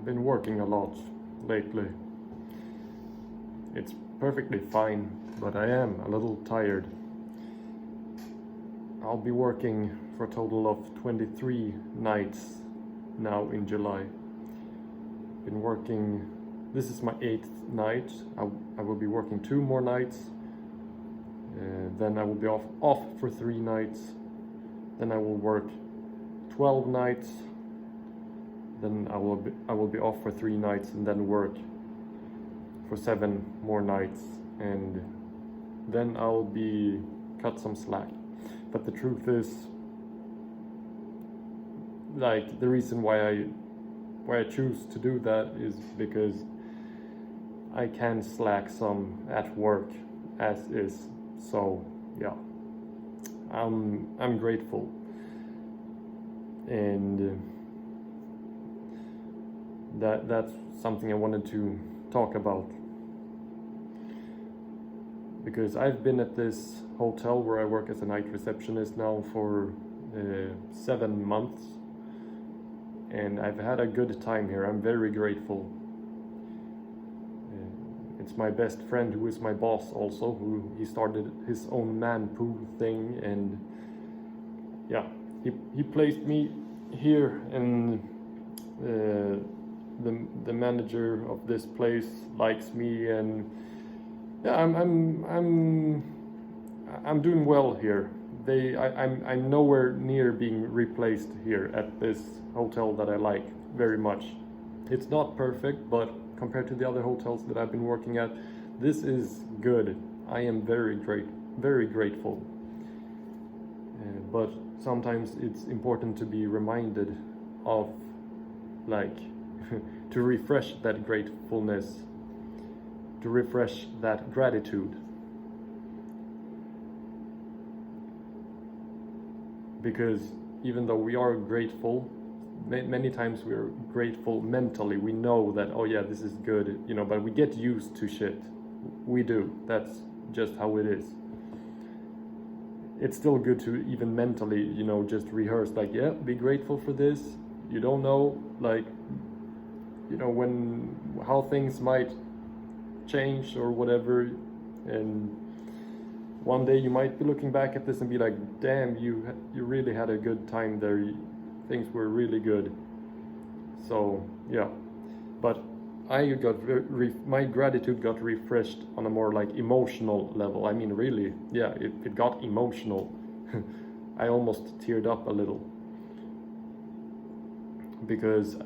been working a lot lately. It's perfectly fine, but I am a little tired. I'll be working for a total of 23 nights now in July. Been working, this is my 8th night. I will be working 2 more nights. Then I will be off for 3 nights. Then I will work 12 nights. Then I will be off for 3 nights and then work for 7 more nights, and then I'll be cut some slack. But the truth is, like, the reason why I choose to do that is because I can slack some at work as is. So yeah, I'm grateful, and that's something I wanted to talk about, because I've been at this hotel where I work as a night receptionist now for 7 months, and I've had a good time here. I'm very grateful. It's my best friend who is my boss also, who he started his own man pool thing, and yeah, he placed me here, and the manager of this place likes me, and yeah, I'm doing well here. I'm nowhere near being replaced here at this hotel that I like very much. It's not perfect, but compared to the other hotels that I've been working at, this is good. I am very grateful. But sometimes it's important to be reminded of, like, to refresh that gratefulness, to refresh that gratitude. Because even though we are grateful, many times we're grateful mentally. We know that, oh yeah, this is good, you know, but we get used to shit. We do. That's just how it is. It's still good to even mentally, you know, just rehearse, like, yeah, be grateful for this. You don't know, like, you know, how things might change or whatever, and one day you might be looking back at this and be like, damn, you really had a good time there. Things were really good. So yeah, but my gratitude got refreshed on a more like emotional level. I mean, really, yeah, it got emotional. I almost teared up a little, because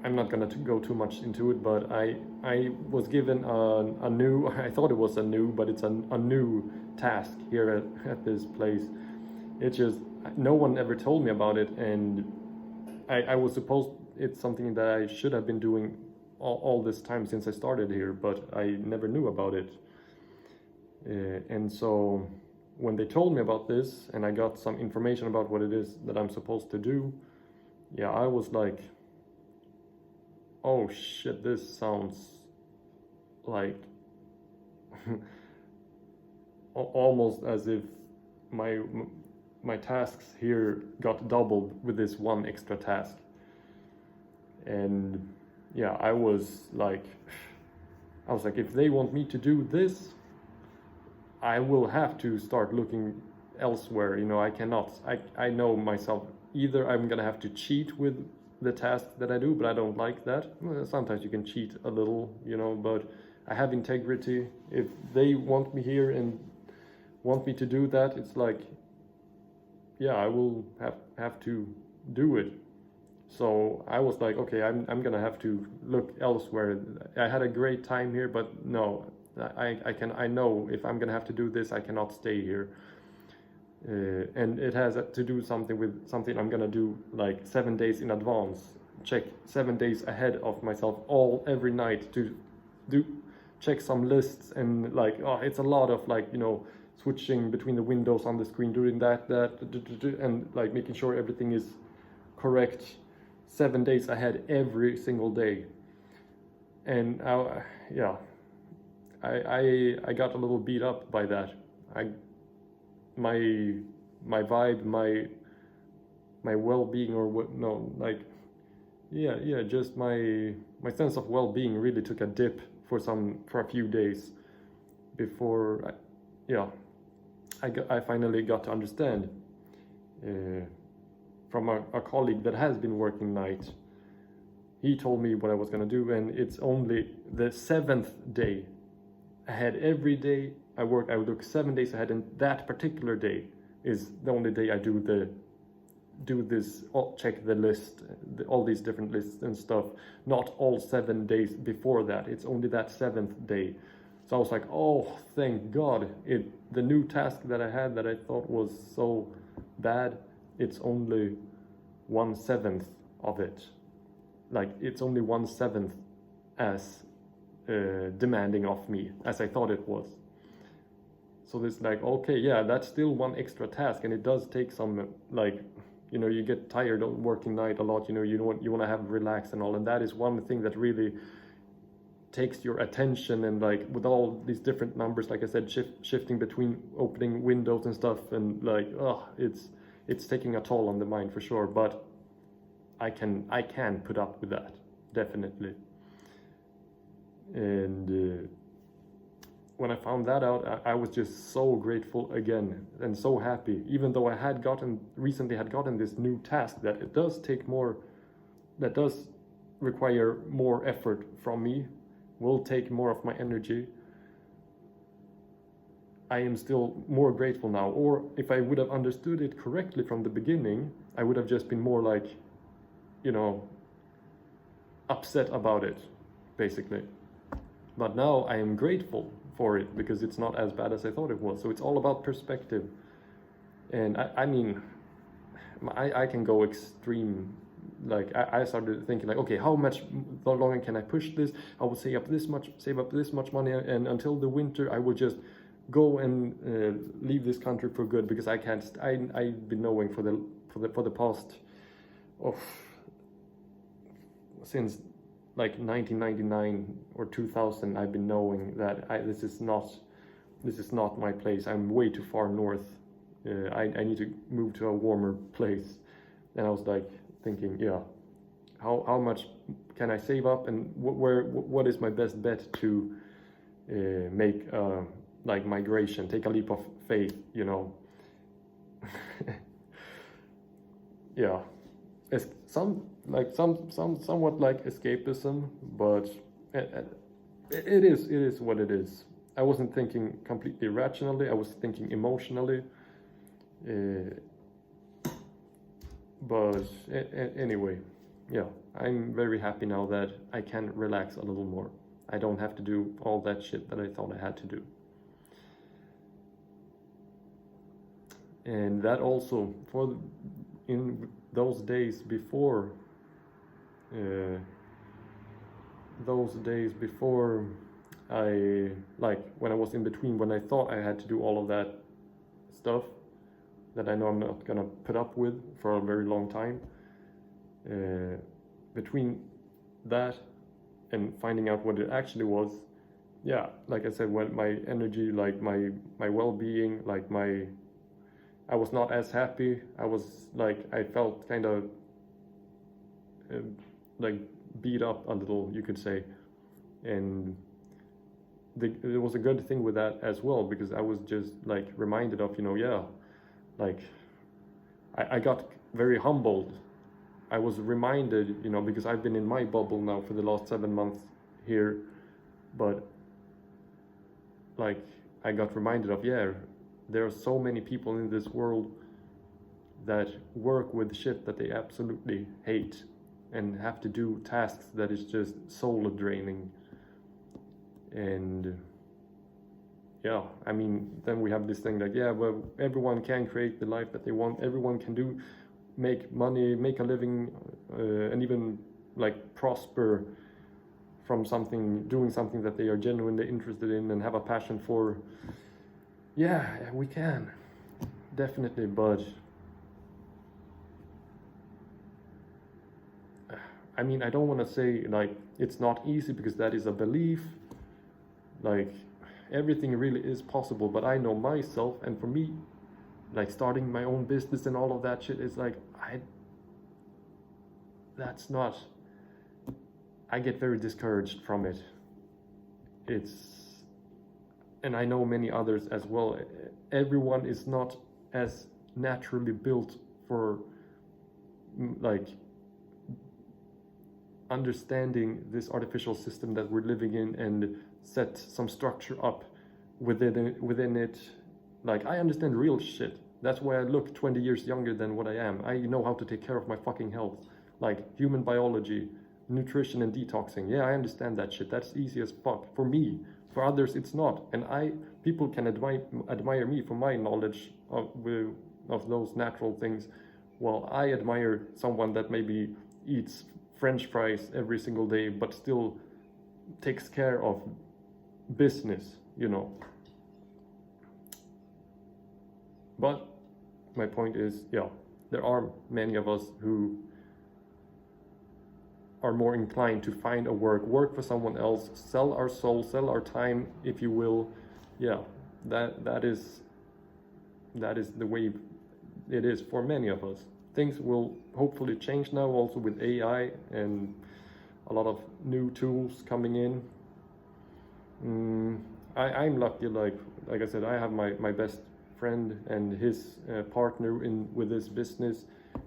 I'm not gonna go too much into it, but I was given a new, I thought it was a new, but it's a new task here at this place. It's just, no one ever told me about it, and I was supposed, it's something that I should have been doing all this time since I started here, but I never knew about it. And so when they told me about this and I got some information about what it is that I'm supposed to do, yeah, I was like, oh shit, this sounds like almost as if my tasks here got doubled with this one extra task. And yeah, I was like, if they want me to do this, I will have to start looking elsewhere. You know, I cannot, I know myself, either I'm gonna have to cheat with the task that I do, but I don't like that. Sometimes you can cheat a little, you know, but I have integrity. If they want me here and want me to do that, it's like, yeah, I will have to do it. So I was like, okay, I'm gonna have to look elsewhere. I had a great time here, but no, I know if I'm gonna have to do this, I cannot stay here. And it has to do something with something I'm gonna do like 7 days in advance. Check 7 days ahead of myself every night to check some lists, and like, oh, it's a lot of, like, you know, switching between the windows on the screen, doing that, and like making sure everything is correct 7 days ahead every single day. And yeah, I got a little beat up by that. My vibe, my well-being, or what, no, like, yeah, just my sense of well-being really took a dip for a few days before yeah, I finally got to understand from a colleague that has been working night. He told me what I was going to do, and it's only the 7th day ahead. Every day I work, I would look 7 days ahead, and that particular day is the only day I do this, check the list, all these different lists and stuff. Not all 7 days before that. It's only that 7th day. So I was like, oh, thank God. The new task that I had that I thought was so bad, it's only 1/7 of it. Like, it's only 1/7 as demanding of me as I thought it was. So it's like, okay, yeah, that's still one extra task, and it does take some, like, you know, you get tired of working night a lot, you know, you want to have relax and all, and that is one thing that really takes your attention. And like with all these different numbers, like I said, shifting between opening windows and stuff, and like, oh, it's taking a toll on the mind for sure. But I can put up with that, definitely. And when I found that out, I was just so grateful again and so happy, even though I had recently gotten this new task that it does take more, that does require more effort from me, will take more of my energy. I am still more grateful now. Or if I would have understood it correctly from the beginning, I would have just been more like, you know, upset about it, basically. But now I am grateful for it because it's not as bad as I thought it was. So it's all about perspective. And I mean, I can go extreme. Like I started thinking like, okay, how longer can I push this? I will save up this much money, and until the winter I will just go and leave this country for good, because I can't. I've been knowing for the past since like 1999 or 2000, I've been knowing that this is not my place. I'm way too far north. I need to move to a warmer place. And I was like thinking, yeah, how much can I save up, and what is my best bet to make like migration, take a leap of faith, you know. Yeah, it's somewhat like escapism, but it is what it is. I wasn't thinking completely rationally, I was thinking emotionally. But anyway, yeah, I'm very happy now that I can relax a little more. I don't have to do all that shit that I thought I had to do. And that also, in those days before I, like when I was in between, when I thought I had to do all of that stuff that I know I'm not gonna put up with for a very long time, between that and finding out what it actually was, yeah, like I said, when my energy, like my well-being, like I was not as happy. I was like, I felt kind of like beat up a little, you could say. And there was a good thing with that as well, because I was just like reminded of, you know, yeah, like I got very humbled. I was reminded, you know, because I've been in my bubble now for the last 7 months here, but like I got reminded of, yeah, there are so many people in this world that work with shit that they absolutely hate and have to do tasks that is just soul draining. And yeah, I mean, then we have this thing like, yeah, well, everyone can create the life that they want. Everyone can make money, make a living, and even like prosper from doing something that they are genuinely interested in and have a passion for. Yeah, we can, definitely, but I mean, I don't want to say like it's not easy, because that is a belief. Like everything really is possible, but I know myself, and for me, like starting my own business and all of that shit is like, that's not I get very discouraged from it. And I know many others as well. Everyone is not as naturally built for like understanding this artificial system that we're living in and set some structure up within it. Like, I understand real shit. That's why I look 20 years younger than what I am. I know how to take care of my fucking health. Like, human biology, nutrition and detoxing. Yeah, I understand that shit. That's easy as fuck. For me. For others, it's not. And people can admire me for my knowledge of those natural things. Well, I admire someone that maybe eats French fries every single day, but still takes care of business, you know. But my point is, yeah, there are many of us who are more inclined to find a work for someone else, sell our soul, sell our time, if you will. Yeah, that is the way it is for many of us. Things will hopefully change now, also with AI and a lot of new tools coming in. I'm lucky, like I said, I have my best friend and his partner with this business,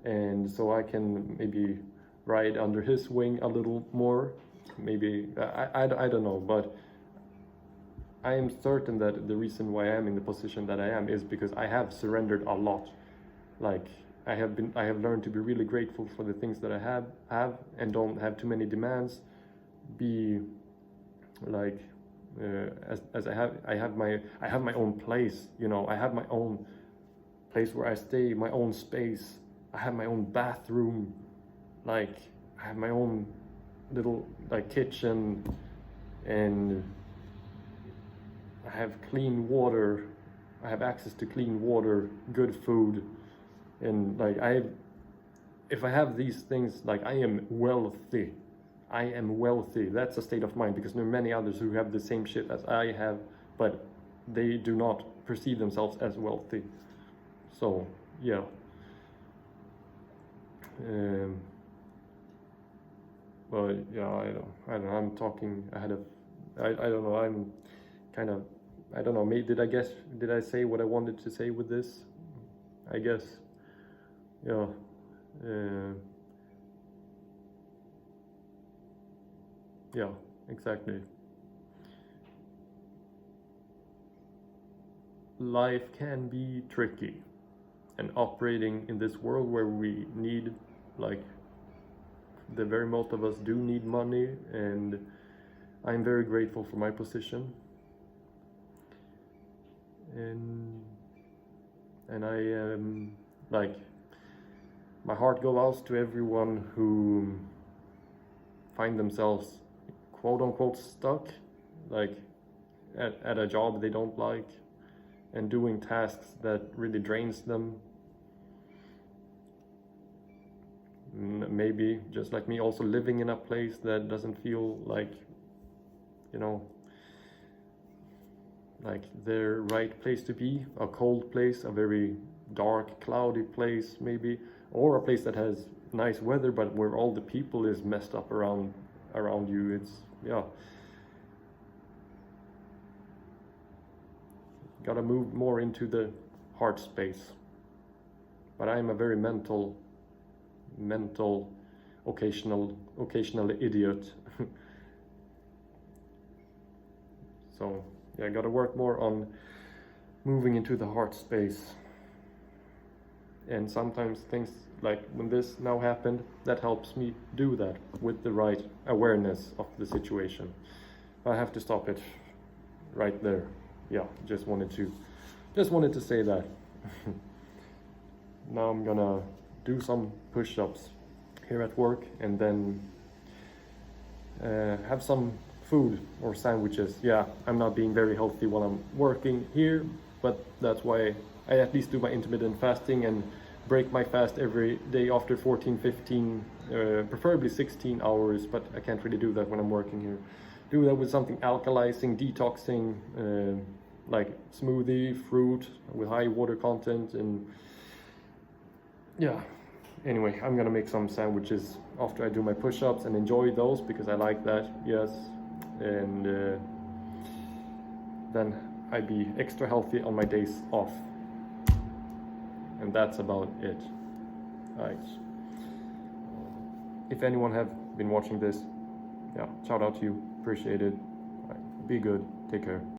and so I can maybe ride under his wing a little more. Maybe I don't know, but I am certain that the reason why I am in the position that I am is because I have surrendered a lot. Like, I have learned to be really grateful for the things that I have and don't have too many demands. Be like, as I have my own place, you know. I have my own place where I stay, my own space. I have my own bathroom. Like, I have my own little like kitchen, and I have clean water. I have access to clean water, good food, and like if I have these things, like, I am wealthy. I am wealthy. That's a state of mind, because there are many others who have the same shit as I have, but they do not perceive themselves as wealthy. So yeah. But yeah, I don't know. I'm talking ahead of. I don't know. I'm kind of. I don't know. Maybe did I say what I wanted to say with this? I guess. Yeah. Yeah, exactly. Life can be tricky, and operating in this world where we need, like, the very most of us do need money, and I'm very grateful for my position. And I am, like, my heart goes out to everyone who find themselves quote unquote stuck, like at a job they don't like, and doing tasks that really drains them. Maybe just like me, also living in a place that doesn't feel like, you know, like their right place to be. A cold place, a very dark, cloudy place maybe, or a place that has nice weather but where all the people is messed up around you. It's, yeah, gotta move more into the heart space. But I'm a very mental occasional idiot. So yeah, I gotta work more on moving into the heart space. And sometimes things like when this now happened, that helps me do that with the right awareness of the situation. I have to stop it right there. Yeah, just wanted to say that. Now I'm gonna do some push-ups here at work, and then have some food or sandwiches. Yeah, I'm not being very healthy while I'm working here, but that's why I at least do my intermittent fasting and break my fast every day after 14, 15, preferably 16 hours, but I can't really do that when I'm working here. Do that with something alkalizing, detoxing, like smoothie, fruit with high water content, and yeah, anyway, I'm gonna make some sandwiches after I do my push-ups and enjoy those because I like that, yes. And then I'd be extra healthy on my days off. And that's about it. Right. If anyone have been watching this, yeah, shout out to you, appreciate it. Right. Be good, take care.